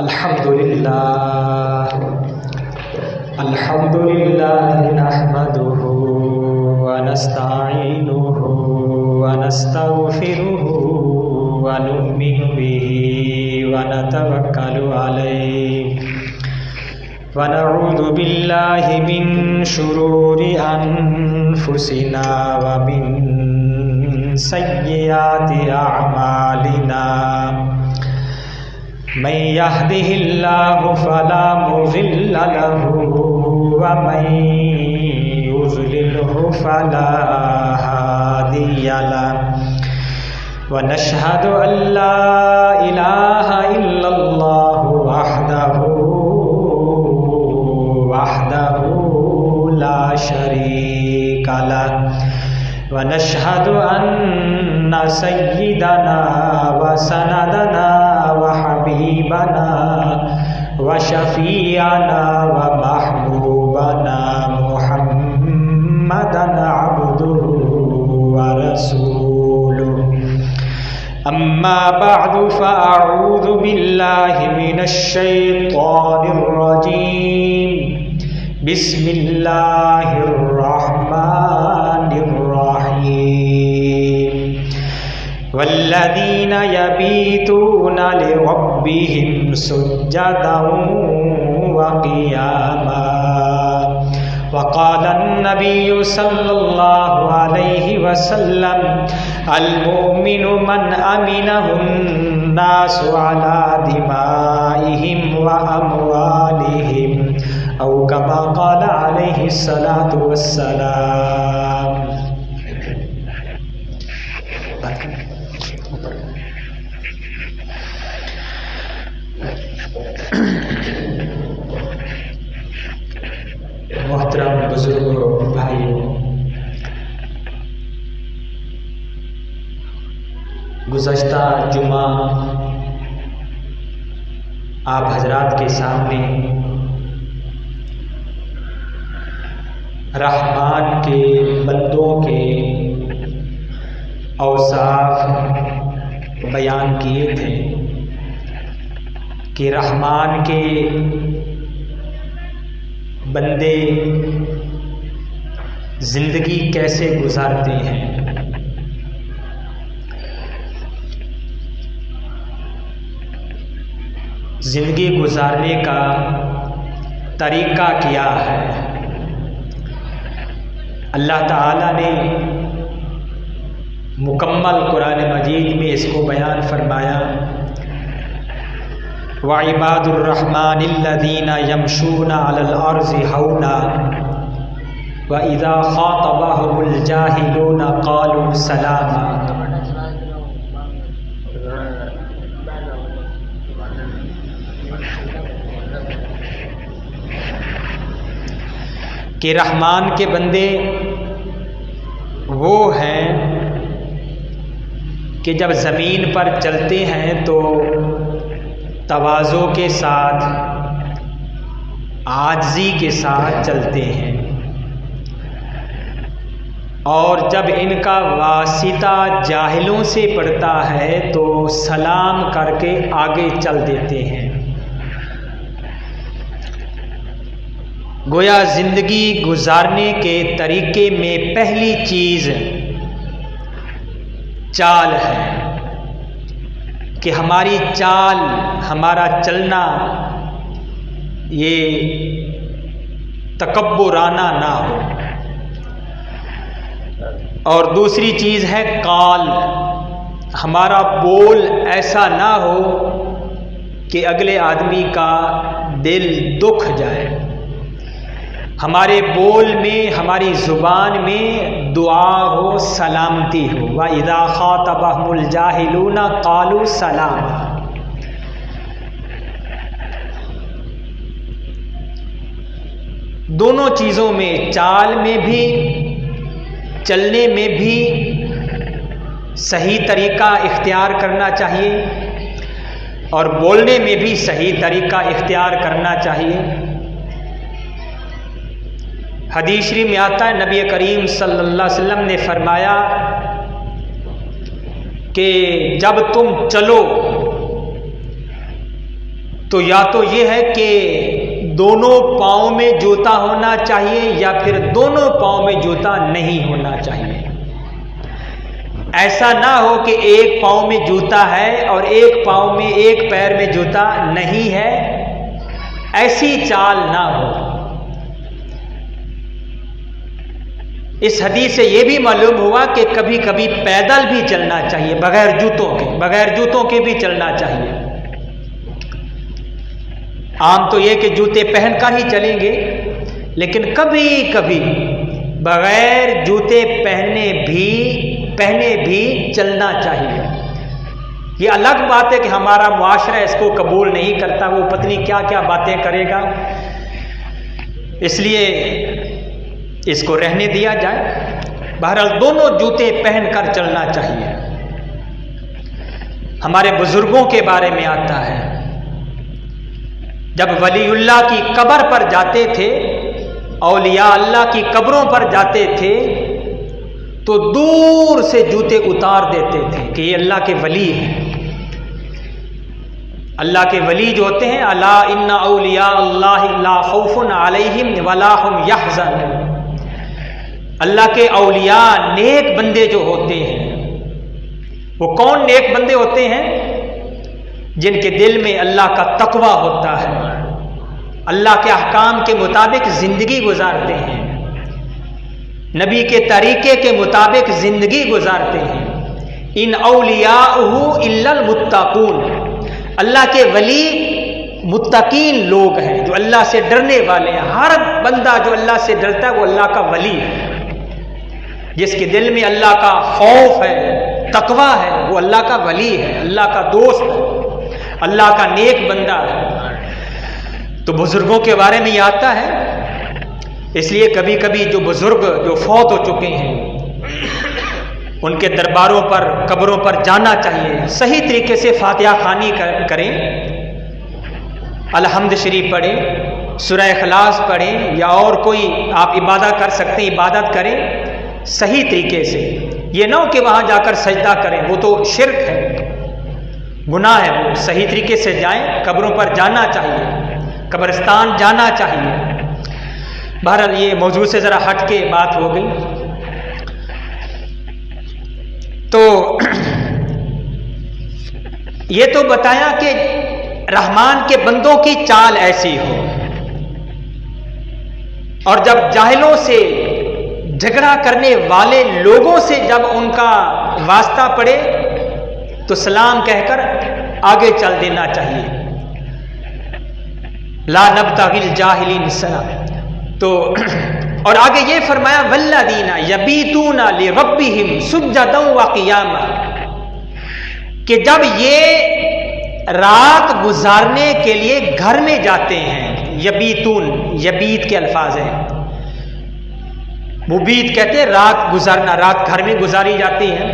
الحمدللہ نحمدہ ونستعینہ ونستغفرہ ونؤمن بہ ونتوکل علیہ ونعوذ باللہ من شرور انفسنا ومن سیئات اعمالنا من يهده الله فلا مضل له ومن يضلله فلا هادي له ونشهد أن لا إله إلا الله وحده لا شريك له ونشهد أن سيدنا وسندنا وحبيبنا وشفيعنا ومحبوبنا محمدا عبده ورسوله أما بعد فأعوذ بالله من الشيطان الرجيم بسم الله الرحمن الرحيم والذين يبيتون لربهم سجدا وقياما وقال النبي صلى الله عليه وسلم المؤمن من أمنه الناس على دمائهم وأموالهم أو كما قال عليه الصلاة والسلام. محترم بزرگوں، بھائیوں، گزشتہ جمعہ آپ حضرات کے سامنے رحمان کے بندوں کے اوصاف بیان کیے تھے کہ رحمان کے بندے زندگی کیسے گزارتے ہیں. زندگی گزارنے کا طریقہ کیا ہے؟ اللہ تعالیٰ نے مکمل قرآن مجید میں اس کو بیان فرمایا. وَعِبَادُ الرَّحْمَنِ الَّذِينَ يَمْشُونَ عَلَى الْأَرْضِ هَوْنًا وَإِذَا خَاطَبَهُمُ الْجَاهِلُونَ قَالُوا سَلَامًا. کہ رحمان کے بندے وہ ہیں کہ جب زمین پر چلتے ہیں تو تواضع کے ساتھ، عاجزی کے ساتھ چلتے ہیں، اور جب ان کا واسطہ جاہلوں سے پڑتا ہے تو سلام کر کے آگے چل دیتے ہیں. گویا زندگی گزارنے کے طریقے میں پہلی چیز چال ہے کہ ہماری چال، ہمارا چلنا یہ تکبرانہ نہ ہو. اور دوسری چیز ہے قال، ہمارا بول ایسا نہ ہو کہ اگلے آدمی کا دل دکھ جائے. ہمارے بول میں، ہماری زبان میں دعا ہو، سلامتی ہو. وَإِذَا خَاطَبَهُمُ الْجَاهِلُونَ قَالُوا سَلَامًا. دونوں چیزوں میں، چال میں بھی، چلنے میں بھی صحیح طریقہ اختیار کرنا چاہیے، اور بولنے میں بھی صحیح طریقہ اختیار کرنا چاہیے. حدیث شریف میں آتا ہے، نبی کریم صلی اللہ علیہ وسلم نے فرمایا کہ جب تم چلو تو یا تو یہ ہے کہ دونوں پاؤں میں جوتا ہونا چاہیے یا پھر دونوں پاؤں میں جوتا نہیں ہونا چاہیے. ایسا نہ ہو کہ ایک پاؤں میں جوتا ہے اور ایک پاؤں میں ایک پیر میں جوتا نہیں ہے، ایسی چال نہ ہو. اس حدیث سے یہ بھی معلوم ہوا کہ کبھی کبھی پیدل بھی چلنا چاہیے، بغیر جوتوں کے بھی چلنا چاہیے. عام تو یہ کہ جوتے پہن کر ہی چلیں گے، لیکن کبھی کبھی بغیر جوتے پہنے بھی چلنا چاہیے. یہ الگ بات ہے کہ ہمارا معاشرہ اس کو قبول نہیں کرتا، وہ پتہ نہیں کیا کیا باتیں کرے گا، اس لیے اس کو رہنے دیا جائے. بہرحال دونوں جوتے پہن کر چلنا چاہیے. ہمارے بزرگوں کے بارے میں آتا ہے، جب ولی اللہ کی قبر پر جاتے تھے، اولیاء اللہ کی قبروں پر جاتے تھے، تو دور سے جوتے اتار دیتے تھے کہ یہ اللہ کے ولی ہیں. اللہ کے ولی جو ہوتے ہیں، الا ان اولیاء اللہ لا خوف علیہم ولا هم يحزنون، اللہ کے اولیاء نیک بندے جو ہوتے ہیں، وہ کون نیک بندے ہوتے ہیں؟ جن کے دل میں اللہ کا تقوی ہوتا ہے، اللہ کے احکام کے مطابق زندگی گزارتے ہیں، نبی کے طریقے کے مطابق زندگی گزارتے ہیں. ان اولیاءہ الا المتقون، اللہ کے ولی متقین لوگ ہیں جو اللہ سے ڈرنے والے ہیں. ہر بندہ جو اللہ سے ڈرتا ہے وہ اللہ کا ولی ہے. جس کے دل میں اللہ کا خوف ہے، تقوی ہے، وہ اللہ کا ولی ہے، اللہ کا دوست ہے، اللہ کا نیک بندہ ہے. تو بزرگوں کے بارے میں یہ آتا ہے، اس لیے کبھی کبھی جو بزرگ جو فوت ہو چکے ہیں ان کے درباروں پر، قبروں پر جانا چاہیے. صحیح طریقے سے فاتحہ خوانی کریں، الحمد شریف پڑھیں، سورہ اخلاص پڑھیں، یا اور کوئی آپ عبادت کر سکتے ہیں عبادت کریں صحیح طریقے سے. یہ نہ ہو کہ وہاں جا کر سجدہ کریں، وہ تو شرک ہے، گناہ ہے. وہ صحیح طریقے سے جائیں، قبروں پر جانا چاہیے، قبرستان جانا چاہیے. بہرحال یہ موضوع سے ذرا ہٹ کے بات ہو گئی. تو یہ تو بتایا کہ رحمان کے بندوں کی چال ایسی ہو، اور جب جاہلوں سے، جھگڑا کرنے والے لوگوں سے جب ان کا واسطہ پڑے تو سلام کہہ کر آگے چل دینا چاہیے. لا نبتغی الجاہلین سلام. تو اور آگے یہ فرمایا والذین یبیتون لربہم سجدا وقیاما، کہ جب یہ رات گزارنے کے لیے گھر میں جاتے ہیں، یبیتون، یبیت کے الفاظ ہیں، مبیت کہتے ہیں رات گزارنا، رات گھر میں گزاری جاتی ہے.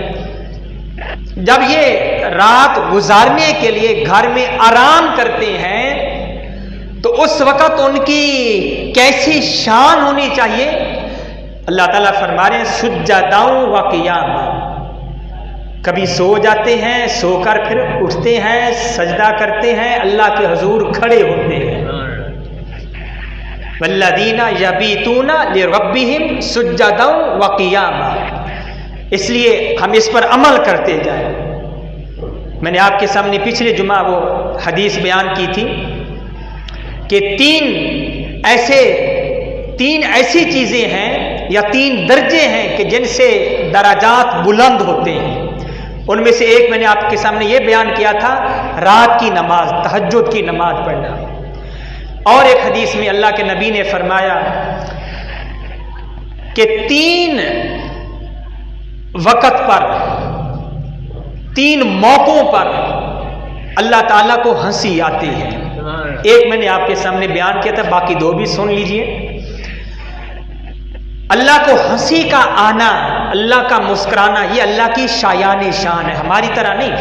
جب یہ رات گزارنے کے لیے گھر میں آرام کرتے ہیں تو اس وقت ان کی کیسی شان ہونی چاہیے. اللہ تعالیٰ فرما رہے ہیں سجدا وقیاما، کبھی سو جاتے ہیں، سو کر پھر اٹھتے ہیں، سجدہ کرتے ہیں، اللہ کے حضور کھڑے ہوتے ہیں. والذین یبیتون لربہم سجدا وقیاما. اس لیے ہم اس پر عمل کرتے جائیں. میں نے آپ کے سامنے پچھلے جمعہ وہ حدیث بیان کی تھی کہ تین ایسی چیزیں ہیں یا تین درجے ہیں کہ جن سے درجات بلند ہوتے ہیں. ان میں سے ایک میں نے آپ کے سامنے یہ بیان کیا تھا، رات کی نماز، تہجد کی نماز پڑھنا. اور ایک حدیث میں اللہ کے نبی نے فرمایا کہ 3 وقت پر، 3 موقعوں پر اللہ تعالیٰ کو ہنسی آتی ہے. ایک میں نے آپ کے سامنے بیان کیا تھا، باقی 2 بھی سن لیجئے. اللہ کو ہنسی کا آنا، اللہ کا مسکرانا، یہ اللہ کی شایان شان ہے، ہماری طرح نہیں،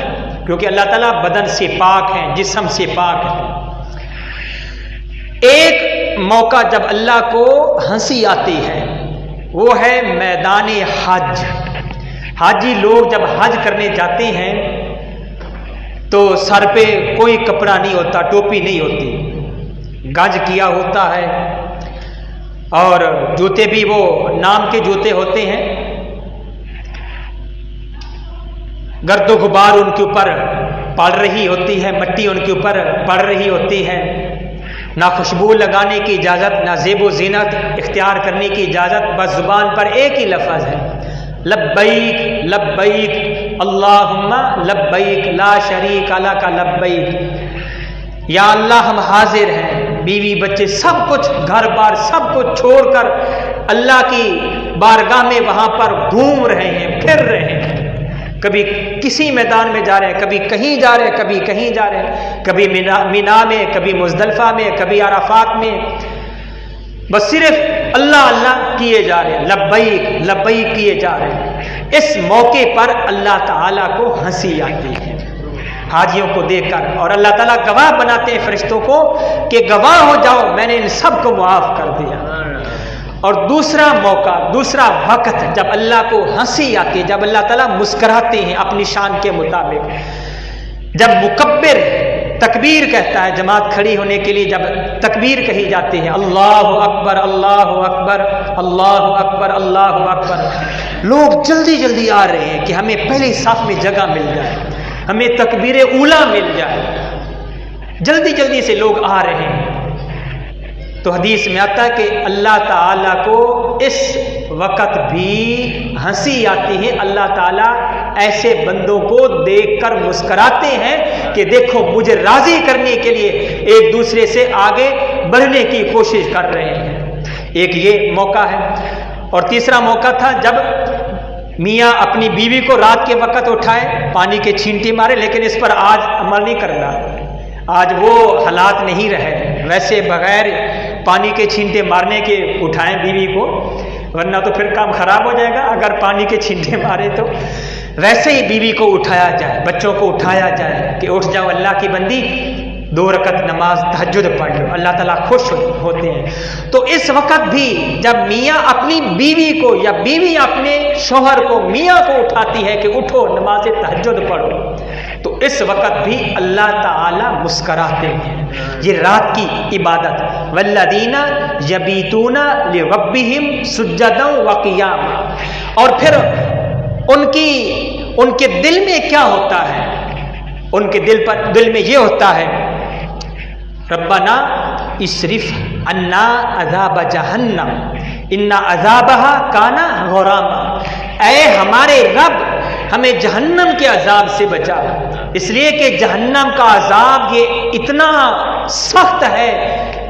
کیونکہ اللہ تعالیٰ بدن سے پاک ہیں، جسم سے پاک ہیں. ایک موقع جب اللہ کو ہنسی آتی ہے وہ ہے میدان حج. حاجی لوگ جب حج کرنے جاتے ہیں تو سر پہ کوئی کپڑا نہیں ہوتا، ٹوپی نہیں ہوتی، گنج کیا ہوتا ہے، اور جوتے بھی وہ نام کے جوتے ہوتے ہیں، گرد و غبار ان کے اوپر پڑ رہی ہوتی ہے، مٹی ان کے اوپر پڑ رہی ہوتی ہے، نہ خوشبو لگانے کی اجازت، نہ زیب و زینت اختیار کرنے کی اجازت، بس زبان پر ایک ہی لفظ ہے، لبیک لبیک اللہم لبیک لا شریک لک لبیک، یا اللہ ہم حاضر ہیں، بیوی بچے سب کچھ، گھر بار سب کچھ چھوڑ کر اللہ کی بارگاہ میں وہاں پر گھوم رہے ہیں، پھر رہے ہیں، کبھی کسی میدان میں جا رہے ہیں، کبھی کہیں جا رہے ہیں، کبھی کہیں جا رہے ہیں، کبھی مینا میں، کبھی مزدلفہ میں، کبھی عرفات میں، بس صرف اللہ اللہ کیے جا رہے ہیں، لبیک لبیک کیے جا رہے ہیں۔ اس موقع پر اللہ تعالیٰ کو ہنسی آتی ہے حاجیوں کو دیکھ کر، اور اللہ تعالیٰ گواہ بناتے ہیں فرشتوں کو کہ گواہ ہو جاؤ میں نے ان سب کو معاف کر دیا۔ اور دوسرا موقع، دوسرا وقت جب اللہ کو ہنسی آتی ہے، جب اللہ تعالیٰ مسکراتے ہیں اپنی شان کے مطابق، جب مکبر تکبیر کہتا ہے، جماعت کھڑی ہونے کے لیے جب تکبیر کہی جاتی ہے، اللہ اکبر اللہ اکبر اللہ اکبر اللہ اکبر، لوگ جلدی جلدی آ رہے ہیں کہ ہمیں پہلے صف میں جگہ مل جائے، ہمیں تکبیر اولا مل جائے، جلدی جلدی سے لوگ آ رہے ہیں۔ تو حدیث میں آتا ہے کہ اللہ تعالیٰ کو اس وقت بھی ہنسی آتی ہے، اللہ تعالیٰ ایسے بندوں کو دیکھ کر مسکراتے ہیں کہ دیکھو مجھے راضی کرنے کے لیے ایک دوسرے سے آگے بڑھنے کی کوشش کر رہے ہیں۔ ایک یہ موقع ہے، اور تیسرا موقع تھا جب میاں اپنی بیوی کو رات کے وقت اٹھائے، پانی کے چھینٹے مارے، لیکن اس پر آج عمل نہیں کرنا، آج وہ حالات نہیں رہے، ویسے بغیر پانی کے چھینٹے مارنے کے اٹھائیں بیوی کو، ورنہ تو پھر کام خراب ہو جائے گا اگر پانی کے چھینٹے مارے تو، ویسے ہی بیوی کو اٹھایا جائے، بچوں کو اٹھایا جائے کہ اٹھ جاؤ اللہ کی بندی، 2 رکعت نماز تہجد پڑھ لو، اللہ تعالیٰ خوش ہوتے ہیں۔ تو اس وقت بھی جب میاں اپنی بیوی کو یا بیوی اپنے شوہر کو، میاں کو اٹھاتی ہے کہ اٹھو نماز تہجد پڑھو، تو اس وقت بھی اللہ تعالیٰ مسکراتے ہیں۔ یہ رات کی عبادت، والذین یبیتون لربہم سجدا وقیاما، اور پھر ان کے دل میں کیا ہوتا ہے، ان کے دل میں یہ ہوتا ہے، ربنا اصرف عنا عذاب جہنم ان عذابها کان غراما، اے ہمارے رب ہمیں جہنم کے عذاب سے بچا، اس لیے کہ جہنم کا عذاب یہ اتنا سخت ہے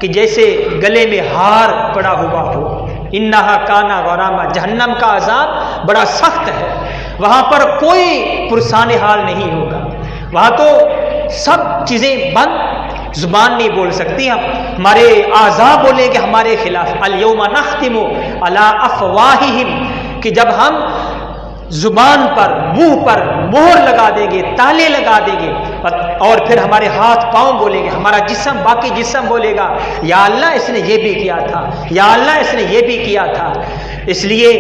کہ جیسے گلے میں ہار پڑا ہوا ہو، انہا کانا غراما، جہنم کا عذاب بڑا سخت ہے، وہاں پر کوئی پرسان حال نہیں ہوگا، وہاں تو سب چیزیں بند، زبان نہیں بول سکتی، ہمارے اعضاء بولیں گے ہمارے خلاف، الیوم نختم علی افواہہم، کہ جب ہم زبان پر، منہ پر مہر لگا دیں گے، تالے لگا دیں گے، اور پھر ہمارے ہاتھ پاؤں بولیں گے، ہمارا جسم، باقی جسم بولے گا یا اللہ اس نے یہ بھی کیا تھا، یا اللہ اس نے یہ بھی کیا تھا۔ اس لیے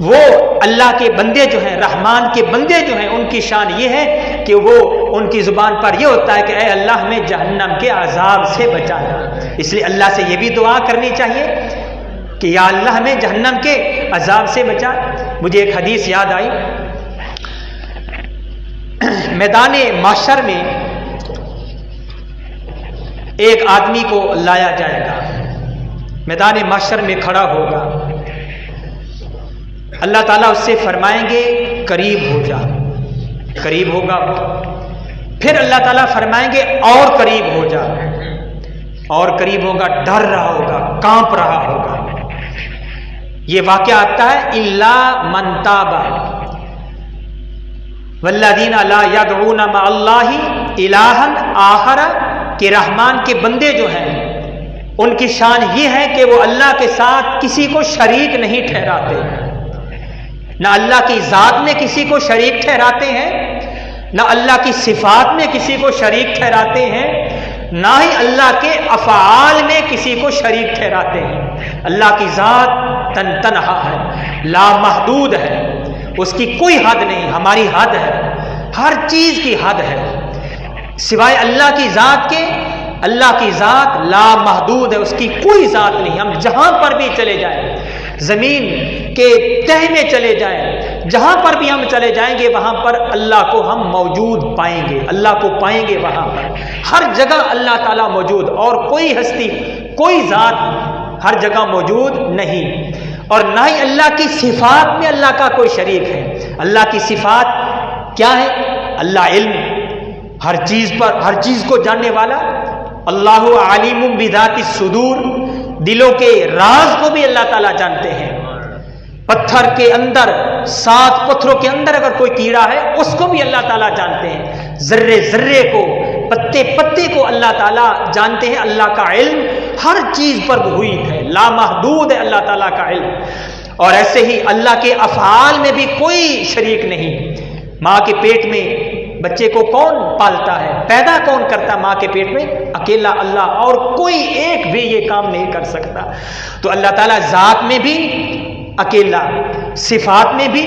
وہ اللہ کے بندے جو ہیں، رحمان کے بندے جو ہیں، ان کی شان یہ ہے کہ وہ ان کی زبان پر یہ ہوتا ہے کہ اے اللہ ہمیں جہنم کے عذاب سے بچانا، اس لیے اللہ سے یہ بھی دعا کرنی چاہیے کہ یا اللہ ہمیں جہنم کے عذاب سے بچا۔ مجھے ایک حدیث یاد آئی، میدان محشر میں ایک آدمی کو لایا جائے گا، میدان محشر میں کھڑا ہوگا، اللہ تعالیٰ اس سے فرمائیں گے قریب ہو جا، قریب ہوگا، پھر اللہ تعالیٰ فرمائیں گے اور قریب ہو جا، اور قریب ہوگا، ڈر رہا ہوگا، کانپ رہا ہوگا۔ یہ واقعہ آتا ہے الا من تاب والذین لا یدعون مع اللہ الہا آخر، کہ رحمان کے بندے جو ہیں ان کی شان یہ ہے کہ وہ اللہ کے ساتھ کسی کو شریک نہیں ٹھہراتے، نہ اللہ کی ذات میں کسی کو شریک ٹھہراتے ہیں، نہ اللہ کی صفات میں کسی کو شریک ٹھہراتے ہیں، نہ ہی اللہ کے افعال میں کسی کو شریک ٹھہراتے ہیں۔ اللہ کی ذات تنہا ہے، لامحدود ہے، اس کی کوئی حد نہیں، ہماری حد ہے، ہر چیز کی حد ہے، سوائے اللہ کی ذات کے۔ اللہ کی ذات لا محدود ہے، اس کی کوئی ذات نہیں۔ ہم جہاں پر بھی چلے جائیں، زمین کے تہ میں چلے جائیں، جہاں پر بھی ہم چلے جائیں گے وہاں پر اللہ کو ہم موجود پائیں گے، اللہ کو پائیں گے وہاں پر۔ ہر جگہ اللہ تعالیٰ موجود، اور کوئی ہستی، کوئی ذات ہر جگہ موجود نہیں۔ اور نہ ہی اللہ کی صفات میں اللہ کا کوئی شریک ہے۔ اللہ کی صفات کیا ہے؟ اللہ علم، ہر چیز پر، ہر چیز کو جاننے والا۔ اللہ علیم بذات الصدور، دلوں کے راز کو بھی اللہ تعالیٰ جانتے ہیں۔ پتھر کے اندر، 7 پتھروں کے اندر اگر کوئی کیڑا ہے اس کو بھی اللہ تعالیٰ جانتے ہیں۔ ذرے ذرے کو، پتے پتے کو اللہ تعالیٰ جانتے ہیں۔ اللہ کا علم ہر چیز پر محیط ہے، لامحدود ہے اللہ تعالیٰ کا علم۔ اور ایسے ہی اللہ کے افعال میں بھی کوئی شریک نہیں۔ ماں کے پیٹ میں بچے کو کون پالتا ہے؟ پیدا کون کرتا ماں کے پیٹ میں؟ اکیلا اللہ، اور کوئی ایک بھی یہ کام نہیں کر سکتا۔ تو اللہ تعالیٰ ذات میں بھی اکیلا، صفات میں بھی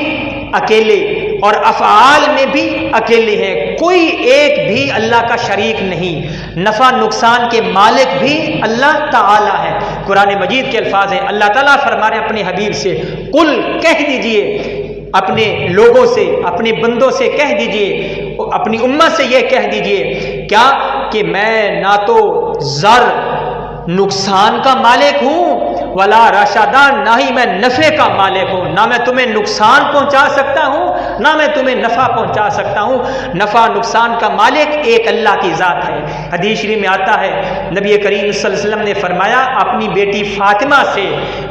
اکیلے، اور افعال میں بھی اکیلے ہیں۔ کوئی ایک بھی اللہ کا شریک نہیں۔ نفع نقصان کے مالک بھی اللہ تعالیٰ ہے۔ قرآن مجید کے الفاظ ہیں، اللہ تعالیٰ فرما رہے ہیں اپنے حبیب سے، قل کہہ دیجئے، اپنے لوگوں سے، اپنے بندوں سے کہہ دیجئے، اپنی امت سے یہ کہہ دیجئے کیا کہ میں نہ تو زر نقصان کا مالک ہوں ولا رشادان، نہ ہی میں نفع کا مالک ہوں۔ نہ میں تمہیں نقصان پہنچا سکتا ہوں، نہ میں تمہیں نفع پہنچا سکتا ہوں۔ نفع نقصان کا مالک ایک اللہ کی ذات ہے۔ حدیث شریف میں آتا ہے، نبی کریم صلی اللہ علیہ وسلم نے فرمایا اپنی بیٹی فاطمہ سے،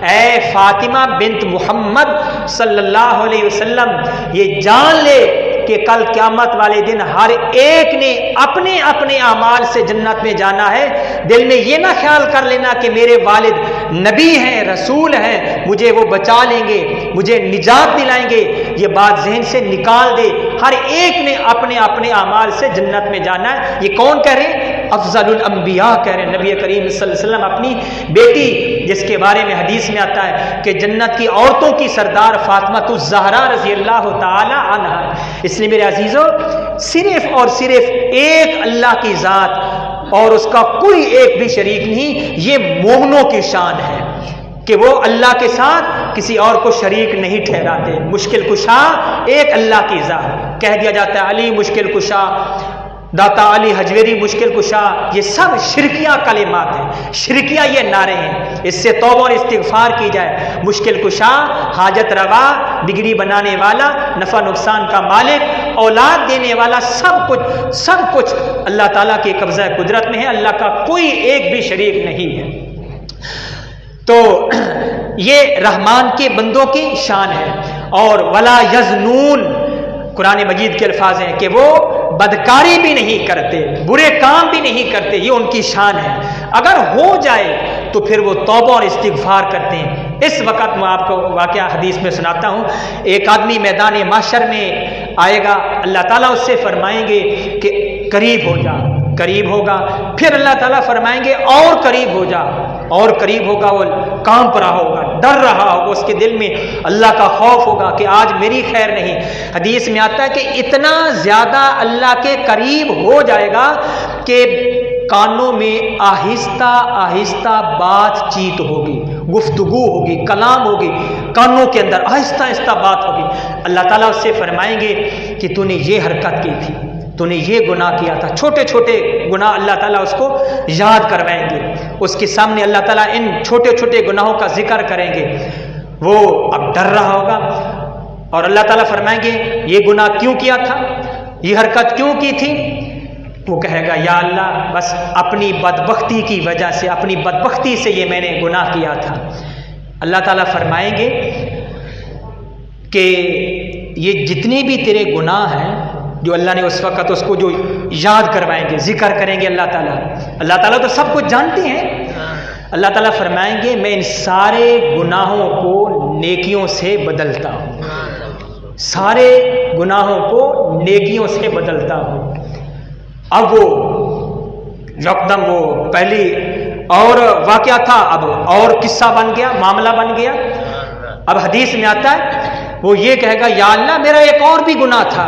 اے فاطمہ بنت محمد صلی اللہ علیہ وسلم، یہ جان لے کہ کل قیامت والے دن ہر ایک نے اپنے اپنے اعمال سے جنت میں جانا ہے۔ دل میں یہ نہ خیال کر لینا کہ میرے والد نبی ہیں، رسول ہیں، مجھے وہ بچا لیں گے، مجھے نجات دلائیں گے، یہ بات ذہن سے نکال دے۔ ہر ایک نے اپنے اپنے اعمال سے جنت میں جانا ہے۔ یہ کون کہہ رہے ہیں؟ افضل الانبیاء کہہ رہے ہیں نبی کریم صلی اللہ علیہ وسلم اپنی بیٹی، جس کے بارے میں حدیث میں آتا ہے کہ جنت کی عورتوں کی سردار فاطمہ الزہرا رضی اللہ تعالی عنہا۔ اس لیے میرے عزیزو، صرف اور صرف ایک اللہ کی ذات اور اس کا کوئی ایک بھی شریک نہیں۔ یہ مومنوں کی شان ہے کہ وہ اللہ کے ساتھ کسی اور کو شریک نہیں ٹھہراتے۔ مشکل کشا ایک اللہ کی ذات، کہہ دیا جاتا ہے علی مشکل کشا، داتا علی حجویری مشکل کشا، یہ سب شرکیہ کلمات ہیں، شرکیہ یہ نعرے ہیں۔ اس سے توبہ اور استغفار کی جائے۔ مشکل کشا، حاجت روا، بگڑی بنانے والا، نفع نقصان کا مالک، اولاد دینے والا، سب کچھ اللہ تعالیٰ کے قبضہ قدرت میں ہے۔ اللہ کا کوئی ایک بھی شریک نہیں ہے۔ تو یہ رحمان کے بندوں کی شان ہے۔ اور ولا یزنون، قرآن مجید کے الفاظ ہیں کہ وہ بدکاری بھی نہیں کرتے، برے کام بھی نہیں کرتے، یہ ان کی شان ہے۔ اگر ہو جائے تو پھر وہ توبہ اور استغفار کرتے ہیں۔ اس وقت میں آپ کو واقعہ حدیث میں سناتا ہوں۔ ایک آدمی میدان محشر میں آئے گا، اللہ تعالیٰ اس سے فرمائیں گے کہ قریب ہو جا، قریب ہوگا، پھر اللہ تعالیٰ فرمائیں گے اور قریب ہو جا، اور قریب ہوگا، وہ کانپ رہا ہوگا، ڈر رہا ہوگا، اس کے دل میں اللہ کا خوف ہوگا کہ آج میری خیر نہیں۔ حدیث میں آتا ہے کہ اتنا زیادہ اللہ کے قریب ہو جائے گا کہ کانوں میں آہستہ آہستہ بات چیت ہوگی، گفتگو ہوگی، کلام ہوگی، کانوں کے اندر آہستہ آہستہ بات ہوگی۔ اللہ تعالیٰ اس سے فرمائیں گے کہ تو نے یہ حرکت کی تھی، تو نے یہ گناہ کیا تھا۔ چھوٹے چھوٹے گناہ اللہ تعالیٰ اس کو یاد کروائیں گے۔ اس کے سامنے اللہ تعالیٰ ان چھوٹے چھوٹے گناہوں کا ذکر کریں گے۔ وہ اب ڈر رہا ہوگا اور اللہ تعالیٰ فرمائیں گے یہ گناہ کیوں کیا تھا، یہ حرکت کیوں کی تھی؟ وہ کہے گا یا اللہ بس اپنی بدبختی کی وجہ سے، اپنی بدبختی سے یہ میں نے گناہ کیا تھا۔ اللہ تعالیٰ فرمائیں گے کہ یہ جتنے بھی تیرے گناہ ہیں جو اللہ نے اس وقت اس کو جو یاد کروائیں گے، ذکر کریں گے اللہ تعالیٰ تو سب کچھ جانتے ہیں۔ اللہ تعالیٰ فرمائیں گے میں ان سارے گناہوں کو نیکیوں سے بدلتا ہوں، سارے گناہوں کو نیکیوں سے بدلتا ہوں۔ اب وہ یکدم وہ پہلی اور واقعہ تھا، اب اور قصہ بن گیا، معاملہ بن گیا۔ اب حدیث میں آتا ہے وہ یہ کہے گا یا اللہ میرا ایک اور بھی گناہ تھا،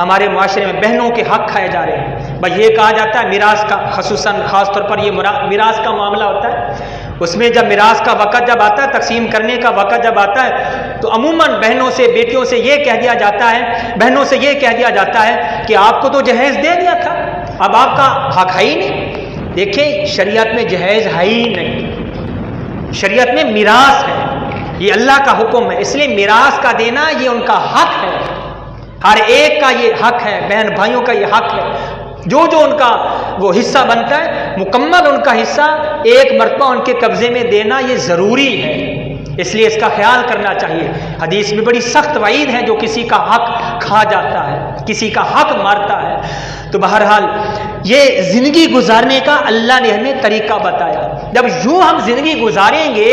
ہمارے معاشرے میں بہنوں کے حق کھائے جا رہے ہیں. بھائی یہ کہا جاتا ہے میراث کا، خصوصاً خاص طور پر یہ میراث کا معاملہ ہوتا ہے، اس میں جب میراث کا وقت جب آتا ہے، تقسیم کرنے کا وقت جب آتا ہے، تو عموماً بہنوں سے، بیٹیوں سے یہ کہہ دیا جاتا ہے، بہنوں سے یہ کہہ دیا جاتا ہے کہ آپ کو تو جہیز دے دیا تھا، اب آپ کا حق ہے ہی نہیں. دیکھیں شریعت میں جہیز ہے ہی نہیں، شریعت میں میراث ہے، یہ اللہ کا حکم ہے، اس لیے میراث کا دینا یہ ان کا حق ہے، ہر ایک کا یہ حق ہے، بہن بھائیوں کا یہ حق ہے. جو ان کا وہ حصہ بنتا ہے مکمل ان کا حصہ ایک مرتبہ ان کے قبضے میں دینا یہ ضروری ہے، اس لیے اس کا خیال کرنا چاہیے. حدیث میں بڑی سخت وعید ہے جو کسی کا حق کھا جاتا ہے، کسی کا حق مارتا ہے. تو بہرحال یہ زندگی گزارنے کا اللہ نے ہمیں طریقہ بتایا. جب یوں ہم زندگی گزاریں گے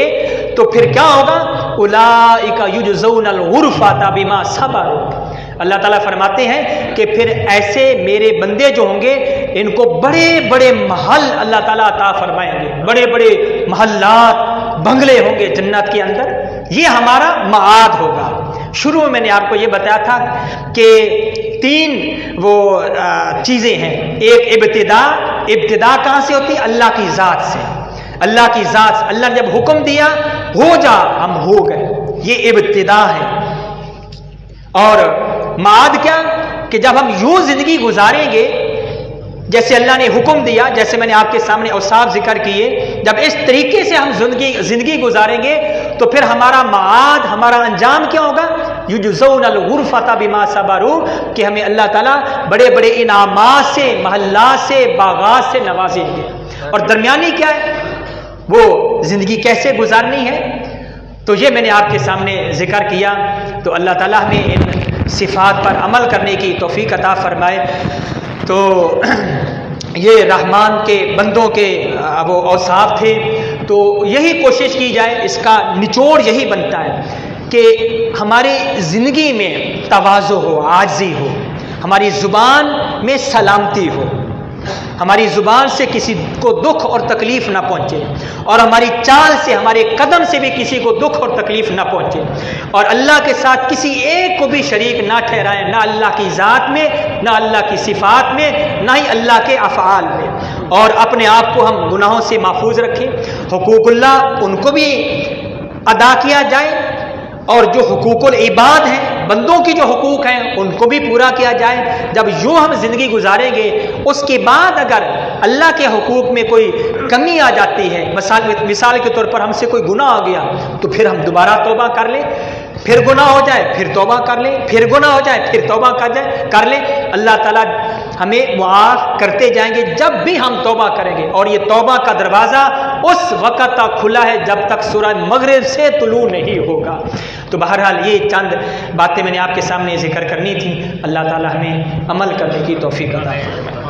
تو پھر کیا ہوگا؟ اولئک یجزون الغرفۃ بما صبروا. اللہ تعالیٰ فرماتے ہیں کہ پھر ایسے میرے بندے جو ہوں گے ان کو بڑے بڑے محل اللہ تعالیٰ عطا فرمائیں گے، بڑے بڑے محلات، بنگلے ہوں گے جنت کے اندر. یہ ہمارا معاد ہوگا. شروع میں نے آپ کو یہ بتایا تھا کہ 3 وہ چیزیں ہیں. ایک ابتدا کہاں سے ہوتی ہے؟ اللہ کی ذات سے. اللہ کی ذات سے اللہ نے جب حکم دیا ہو جا، ہم ہو گئے، یہ ابتدا ہے. اور معاد کیا کہ جب ہم یوں زندگی گزاریں گے جیسے اللہ نے حکم دیا، جیسے میں نے آپ کے سامنے اوصاف ذکر کیے، جب اس طریقے سے ہم زندگی گزاریں گے تو پھر ہمارا معاد، ہمارا انجام کیا ہوگا؟ یجزون الغرفۃ بما صبروا، کہ ہمیں اللہ تعالیٰ بڑے بڑے انعامات سے، محلات سے، باغات سے نوازیں گے. اور درمیانی کیا ہے؟ وہ زندگی کیسے گزارنی ہے، تو یہ میں نے آپ کے سامنے ذکر کیا. تو اللہ تعالیٰ ہمیں ان صفات پر عمل کرنے کی توفیق عطا فرمائے. تو یہ رحمان کے بندوں کے وہ اوصاف تھے. تو یہی کوشش کی جائے، اس کا نچوڑ یہی بنتا ہے کہ ہماری زندگی میں تواضع ہو، عاجزی ہو، ہماری زبان میں سلامتی ہو، ہماری زبان سے کسی کو دکھ اور تکلیف نہ پہنچے، اور ہماری چال سے، ہمارے قدم سے بھی کسی کو دکھ اور تکلیف نہ پہنچے، اور اللہ کے ساتھ کسی ایک کو بھی شریک نہ ٹھہرائیں، نہ اللہ کی ذات میں، نہ اللہ کی صفات میں، نہ ہی اللہ کے افعال میں. اور اپنے آپ کو ہم گناہوں سے محفوظ رکھیں. حقوق اللہ ان کو بھی ادا کیا جائے، اور جو حقوق العباد ہیں، بندوں کی جو حقوق ہیں ان کو بھی پورا کیا جائے. جب یوں ہم زندگی گزاریں گے، اس کے بعد اگر اللہ کے حقوق میں کوئی کمی آ جاتی ہے، مثال کے طور پر ہم سے کوئی گناہ ہو گیا، تو پھر ہم دوبارہ توبہ کر لیں، پھر گناہ ہو جائے پھر توبہ کر لیں، پھر گناہ ہو جائے پھر توبہ کر لیں. اللہ تعالیٰ ہمیں معاف کرتے جائیں گے جب بھی ہم توبہ کریں گے. اور یہ توبہ کا دروازہ اس وقت تک کھلا ہے جب تک سورج مغرب سے طلوع نہیں ہوگا. تو بہرحال یہ چند باتیں میں نے آپ کے سامنے ذکر کرنی تھی. اللہ تعالیٰ ہمیں عمل کرنے کی توفیق عطا فرمائے.